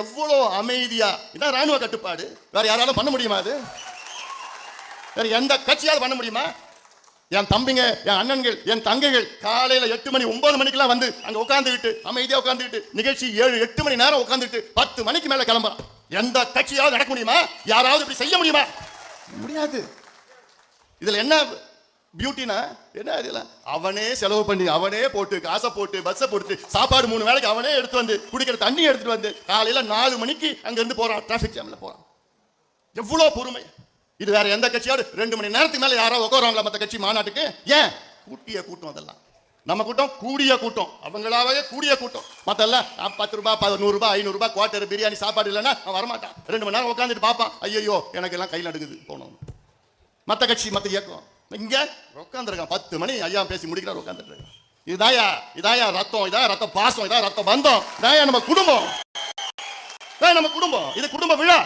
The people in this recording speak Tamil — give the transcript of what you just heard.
எவ்வளவு அமைதியா, இதான் ராணுவ கட்டுப்பாடு. வேற யாராலும் பண்ண முடியுமா? அது வேற எந்த கட்சியாவது பண்ண முடியுமா? என் தம்பிங்க, என் அண்ணன்கள், என் தங்கைகள் காலையில 8 மணி 9 மணிக்கெல்லாம் வந்து அங்க உட்காந்துக்கிட்டு அமைதியா உட்காந்துக்கிட்டு நிகழ்ச்சி 7-8 மணி நேரம் உட்காந்துட்டு 10 மணிக்கு மேல கிளம்புறான். எந்த கட்சியாவது நடக்க முடியுமா? யாராவது இப்படி செய்ய முடியுமா? முடியாது. இதுல என்ன பியூட்டினா என்ன? இதுல அவனே செலவு பண்ணி, அவனே போட்டு, காசை போட்டு, பஸ்ஸை போட்டு, சாப்பாடு 3 வேளைக்கு அவனே எடுத்து வந்து, குடிக்கிற தண்ணி எடுத்துட்டு வந்து காலையில 4 மணிக்கு அங்க இருந்து போறான், டிராபிக் ஜாம்ல போறான். எவ்வளவு பொறுமை! இது வேற எந்த கட்சியாவது 2 மணி நேரத்துக்கு மேல யாராவது உட்காருவாங்களா மற்ற கட்சி மாநாட்டுக்கு? ஏன்? கூட்டிய கூட்டம். அதெல்லாம் நம்ம கூட்டம் கூடிய கூட்டம், அவங்களாவே கூடிய கூட்டம். மத்தெல்லாம் 10 ரூபாய் 100 ரூபாய் 500 ரூபாய் குவார்டர் பிரியாணி சாப்பாடு இல்லைன்னா அவன் வரமாட்டான். 2 மணி நேரம் உட்காந்துட்டு பார்ப்பான், ஐயோ எனக்கு எல்லாம் கையில் நடுக்குது போனோம். மற்ற கட்சி மற்ற இயக்கம் இங்க உட்காந்துருக்கான் 10 மணி ஐயா பேசி முடிக்கிறார், உட்காந்துட்டு இருக்கான். இதாயா ரத்தம், இதான் ரத்த பாசம், இதான் ரத்த பந்தம், இதாயா நம்ம குடும்பம், நம்ம குடும்பம். இது குடும்ப விழா.